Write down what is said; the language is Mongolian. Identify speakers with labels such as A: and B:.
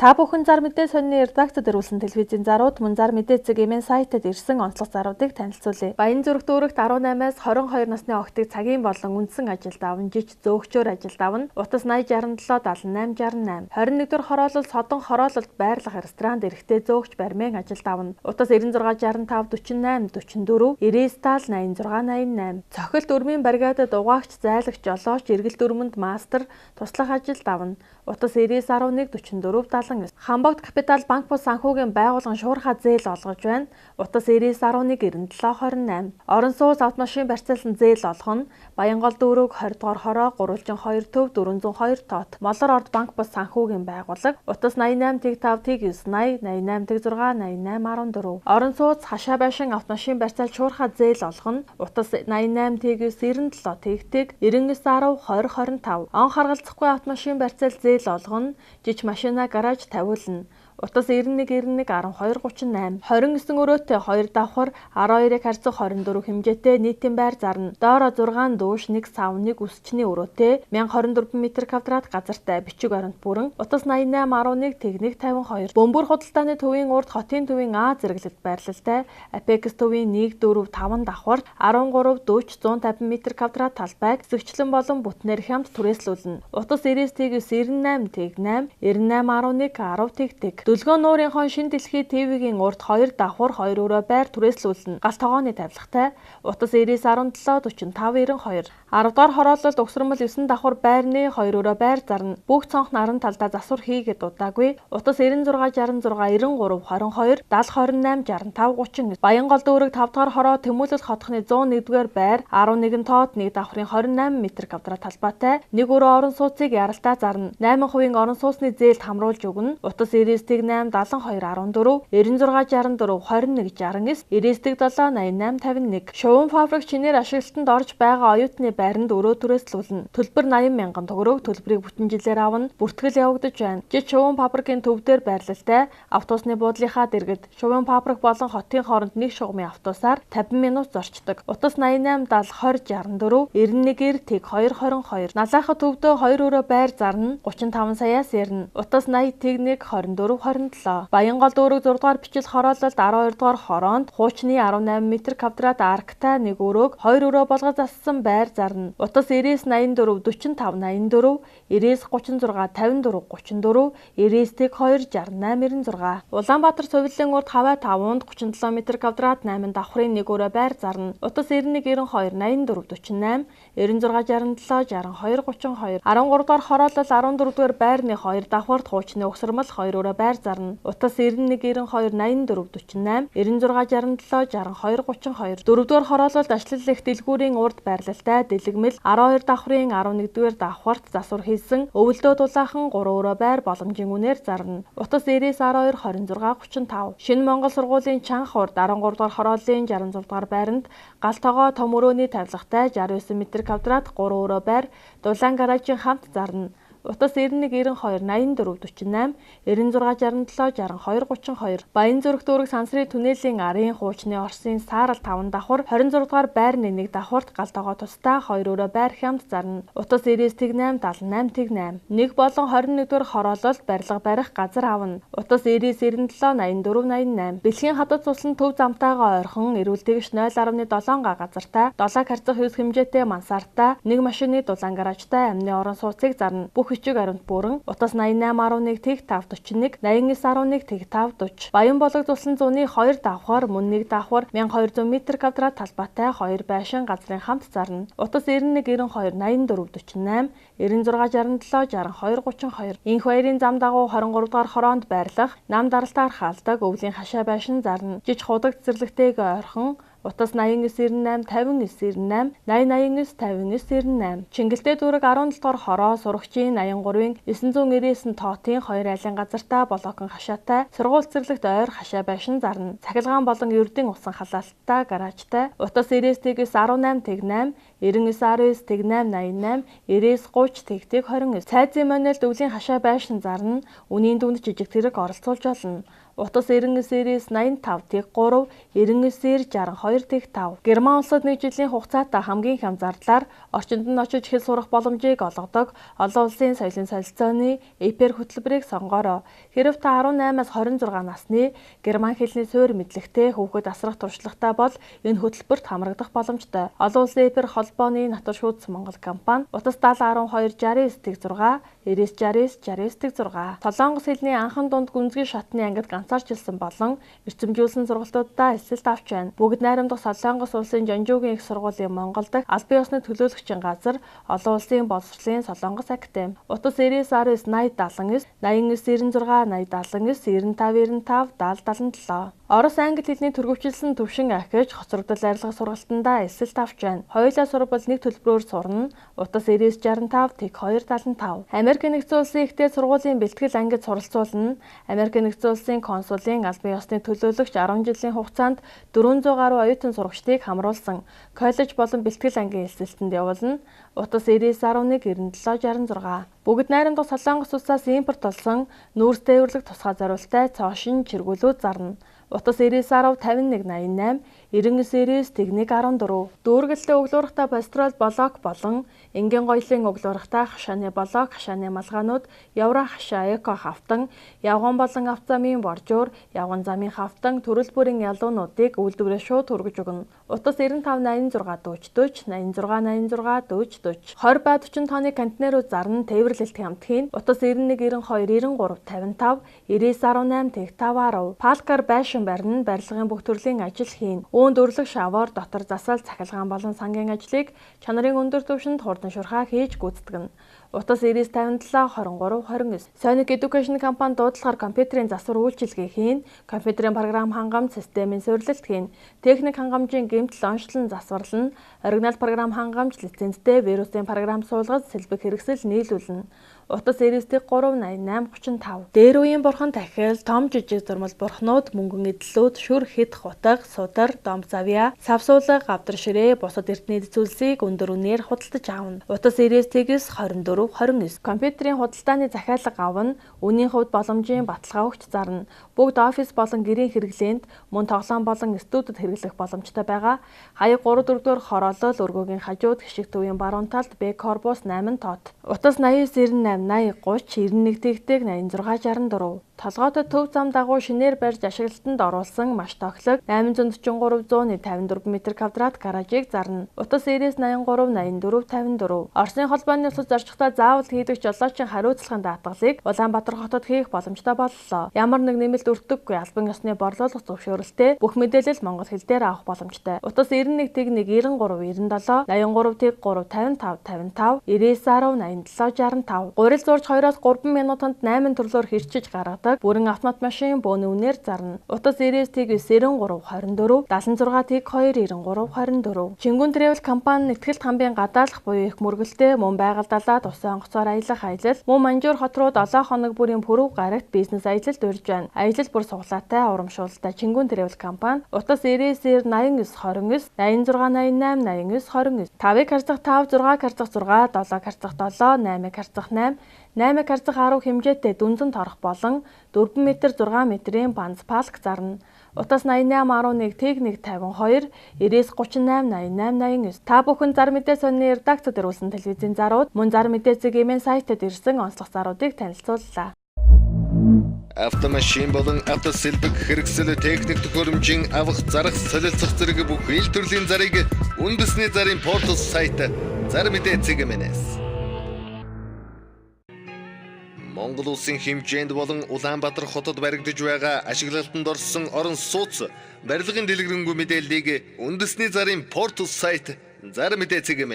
A: Та бүхэн зар мэдээ сонины редакцид ирүүлсэн телевизийн зарууд мөн зар мэдээ цэг эмэн сайтад ирсэн онцлог заруудыг танилцуулъя. Баян зүрх дүүрэгт 18-аас 22 насны охидыг цагийн болон үндсэн ажилд аван жиж зөөгчөөр ажилд авна. Утас 80 67 78 68. 21-р хороолол Содон хороололд байрлах ресторанд эрэхтэй зөөгч барьмын ажилд авна. Утас 96 65 48 44. 90 тал 86 88. Цохилт өрмийн бригадад угаагч зайлагч жолооч эргэлт өрмөнд мастер туслах ажилд авна. Утас 90 11 44 79. Хамбогд Капитал банк бус санхүүгийн байгууллагын шуурхай зээл олгож байна. Утас 90 11 97 28. Орон сууц автомашин барьцаалсан зээл олгоно. Баянгол дүүрэг 20 дугаар хороо гурвалжин 2 төв 402 тоот. Молор орд банк бус санхүүгийн байгууллага. Утас 88 5 9 80 88 6 88 14. Орон сууц хашаа байшин автомашин барьцаал шуурхай зээл олгоно. Утас 88 97 тэгтэг 99 10 20 25. Он харгалзахгүй автомашин барьцаал зээл олгоно. Жиж машина гараж тавиулна. Утас 91 12 38. 29 өрөөтэй 2 давхар 12-ыг харьцах 24 хэмжээтэй нийтийн байр зарна. Доороо 6 дүүш 1 сав 1 үсчний өрөөтэй 1024 м2 газартай бичиг баримт бүрэн. Утас 88 11 техник 52. Бөмбөр худалдааны төвийн урд хотын төвийн А зэрэглэлд байрлалтай. Апекс төвийн 1 4 5 давхар 13 40 150 м2 талбайг хэсэгчлэн болон бүтнээр хямд түрээслүүлнэ. Утас 99 98 8 98 11 10 тэгтэг. Дөлгөөн нуурынхон шин дэлхий ТV-гийн урд 2 давхар 2 өрөө байр түрээслүүлнэ. Галт тогооны тавилгатай. Утас 99 17 45 92. 10 дугаар хороололд өгсөрмөл 9 давхар байрны 2 өрөө байр зарна. Бүх цонх наран талдаа засвар хийгээд удаагүй. Утас 96 66 93 22 70 28 65 30. Баянгол дүүрэг 5 дугаар хороо Тэмүүлэл хотхны 101-р байр 11 тоот 1 давхрын 28 м2 талбайтай. Нэг өрөө орон сууцыг яралтай зарна. 8% орон сууцны зээлд хамруулж өгнө. Утас 99 8 72 14 96 64 21 69 99 7 88 51. Шуван фабрик чинээр ашиглалтанд орж байгаа оюутны байранд өрөө түрээслүүлнэ. Төлбөр 80 мянган төгрөг. Төлбөрийг бүтэн жилээр авна. Бүртгэл явагдаж байна. Жиж шуван фабрикийн төв дээр байрлалтай. Автобусны буудлынхаа дэргэд шуван фабрик болон хотын хооронд нэг шугамын автобусаар 50 минут зорчдог. Утас 88 70 20 64 91 тэг 222. Налайхад төвдөө 2 өрөө байр зарна. 35 саяас ярина. Утас 80 тэг 1 24 27. Баянгол дүүрэг 6 дугаар бичил хороололд 12 дугаар хороонд хуучны 18 м2 арктай нэг өрөөг 2 өрөө болгож зассан байр зарна. Утас 99 84 45 84 99 36 54 34 99 тэг 2 68 96. Улаанбаатар сувиллын урд хаваа 5-нд 37 м2 8 давхрын нэг өрөө байр зарна. Утас 91 92 84 48 96 67 62 32. 13 дугаар хороолол 14 дугаар байрны 2 давхарт хуучны өгсөрмөл 2 өрөө байр зарна. Утас 91 92 84 48 96 67 62 32. 4-р хороололд ашлал их дэлгүүрийн урд байрлалтай дэлгэмэл 12 давхрын 11-р давхарт засвар хийсэн өвөлдөө дулаахан 3 өрөө байр боломжийн үнээр зарна. Утас 90 12 26 35. Шинэ Монгол сургуулийн чанх урд 13-р хорооллын 66-р байранд галт тогоо том өрөөний тавилгатай 69 м2 3 өрөө байр дулаан гаражийн хамт зарна. Утас 91 92 84 48 96 67 62 32. Баян зүрх дүүрэг сансрын түнэлийн арын хуучны Оросын Саарал 5 давхар 26 дугаар байрны 1 давхарт галт тогоо тустай 2 өрөө байр хямд зарна. Утас 98 78 8. 1 болон 21 дугаар хороололд барилга барих газар авна. Утас 97 84 88. Бэлгийн хадад цуслан төв замтайгаа ойрхон эрүүл тэгш 0.7 га газартай 7 харьцах 9 хэмжээтэй мансартай 1 машины дулаан гаражтай амны орон сууцыг зарна. Бичиг баримт бүрэн. Утас 88 11 тэг 5 41 89 11 тэг 5 40. Баян болог цуслан зууны 2 давхар мөн 1 давхар 1200 м2 талбайтай 2 байшин газрын хамт зарна. Утас 91 92 84 48 96 67 62 32. Инх баярын зам дагуу 23 дугаар хороонд байрлах нам даралтаар хаалдаг өвлийн хашаа байшин зарна. Жиж худагт цэцэрлэгтэйг ойрхон Утас 89 98 59 98 80 89 59 98. Чингэлтэй дүүрэг 17 дугаар хороо сурагчийн 83-ын 999 тоотын 2 айлын газартаа блокон хашаатай сургууль цэцэрлэгт ойр хашаа байшин зарна. Цахилгаан болон ердийн усан халаалттай гаражтай. Утас 99 18 тэг 8 99 19 тэг 8 88 99 30 тэг 29. Цайзын манилд өвлийн хашаа байшин зарна. Үнийн дүнд жижиг зэрэг оролцуулж болно. Утас 99 series 85-3, 99 series 62-5. Герман улсад нэг жилийн хугацаатай хамгийн их анзаардлаар орчинд нь очиж хэл сурах боломжийг олгодог олон улсын соёлын солилцооны ЭПР хөтөлбөрийг сонгоорой. Хэрэв та 18-аас 26 насны герман хэлний суурь мэдлэгтэй хүүхэд асрах туршлагатай бол энэ хөтөлбөрт хамрагдах боломжтой. Олон улсын ЭПР холбооны Натар шүүдс Монгол компани утас 7012-69-6, 99-69-69-6. Солонгос хэлний анхан дунд гүнзгий шатны ангид ганцаарчилсан болон эрчимжүүлсэн сургалтуудаа эсэлт авч байна. Бүгд найрамдах Солонгос улсын Жонжуугийн их сургуулийн Монгол дахь албан ёсны төлөөлөгчийн газар, олон улсын боловсролын Солонгос академи. Утас 99-80-79, 89-6-80-79-95-95-70-77. Орос англи хэлний түргөвчилсэн төвшин ахиж хоцрогдол арилга сургалтандаа эсэлт авч байна. Хоёулаа сурвал нэг төлбөрөөр сурна. Утас 99-65-2-75. Америк нэгдсэн улсын ихтэй сургуулийн бэлтгэл ангид суралцуулна. Америк нэгдсэн улсын консулын албан ёсны төлөөлөгч 10 жилийн хугацаанд 400 гаруй оюутан сурагчдыг хамруулсан. Коллеж болон бэлтгэл ангийн эсэлтэнд явуулна. Утас 99-11-97-66. Бүгд найрамдах Солонгос улсаас импорт болсон нүүрс тээвэрлэх тусгай зориултай цоошин чиргүүлүүд зарна. Утас 99-51-88, 99-1-14. Дүүргэлтэй өглөөрхтэй пастрол блок болон энгийн гоёлын өглөөрхтэй хашааны блок, хашааны малгаанууд, явра хашаа эко хавтан, явган болон автозамын боржуур, явган замын хавтан, төрөл бүрийн ялуунуудыг үйлдвэрээ шууд хүргэж өгнө. Утас 95-86-40, 86-86-40, 20 ба 40 тонны контейнерүүд зарна тээвэрлэлт хямдхийн. Утас 91-92-93-55, 99-18-5-10. Палкар байшин барина, барилгын бүх төрлийн ажил хийн. Үүнд өрлөг шавар, дотор засал, цахилгаан болон сангийн ажлыг чанарын өндөр түвшинд хурдан шурхаа хийж гүйцэтгэнэ. Утас 99-57-23-29. Sonic Education компани дуудлагаар компьютерийн засвар үйлчилгээ хийн, компьютерийн програм хангамж системийн суурилалт хийн, техник хангамжийн гэмтэл онцлон засварлана, оригинал програм хангамж лицензтэй вирусын програм суулгаж сэлбэг хэрэгсэл нийлүүлнэ. Утас 99-388-35. Дээр үеийн бурхан тахил, том жижиг зурмал бурхнууд, мөнгөн эдлүүд, шүр хит хутаг, судар, дом завья, савсуулга, гавдар ширээ, бусад эртний зүйлсийг өндөр үнээр худалдаж авна. Утас 99-24-29. Компьютерийн худалдааны захиалга авна, үнийн хувьд боломжийн баталгаа өгч зарна. Бүгд офис болон гэрийн хэрэглээнд, мөн тоглоом болон студид хэрэглэх боломжтой байгаа. Хаяг 3-4-р хороолол, өргөгийн хажууд, хишиг төвийн баруун талд Б корпус 8 тот. Утас 89-98 80-30-91-86-64. Толгойтой төв зам дагуу шинээр барьж ашиглалтанд оруулсан маш тоглог 843-154 м2 гаражийг зарна. Утас 99-83-84-54. Оросын холбооны улсад зорчихтой заавал хийдэг жолоочийн хариуцлагын даатгалыг Улаанбаатар хотод хийх боломжтой боллоо. Ямар нэг нэмэлт өртөггүй албан ёсны борлуулах зөвшөөрөлтэй бүх мэдээлэл монгол хэл дээр авах боломжтой. Утас 91-93-97, 83-3-55-55, 99-10-87-65. Гурил зурж 2-3 минутанд 8 төрлөөр хэрчиж гаргадаг бүрэн автомат машин бөөний үнээр зарна. Утас 99-93-24, 76-2-93-24. Чингүн Travel компани нэгтгэл хамбын гадаалах буюу их мөргөлтэй мөн байгальдалаад усан онгоцоор аялах аялал, мөн Манжуур хот руу 7 хоног бүрийн пүрэв гарагт бизнес аялалд урьж байна. Аялал бүр суглаатай, урамшуулалтай Чингүн Travel компани. Утас 99-99-29, 86-88-89-29. 5-ыг харьцах 5, 6-ыг харьцах 6, 7-ыг харьцах 7, 8-ыг харьцах 8, 8-ыг харьцах 10 хэмжээтэй дүнзэн торох болон 4 м 6 м-ийн банз палк зарна. Утас 88-11-152, 99-38-88-89. Та бүхэн зар мэдээ сонины редакцид ирүүлсэн телевизийн зарууд, мөн зар мэдээ цэгийн сайтад ирсэн онцлог заруудыг танилцууллаа.
B: Автомашин болон автосэлбэг хэрэгсэл техник төхөөрөмжийн авах зарах солилцох зэрэг бүх ил төрлийн зарыг үндэсний зарын портал сайт зар мэдээ цэгийн Монгол улсын хэмжээнд болон Улаанбаатар хотод баригдаж байгаа ашиглалтанд орсон орон сууц барилгын дэлгэрэнгүй мэдээллийг үндэсний зарын портал сайт зар мэдээ цэгийн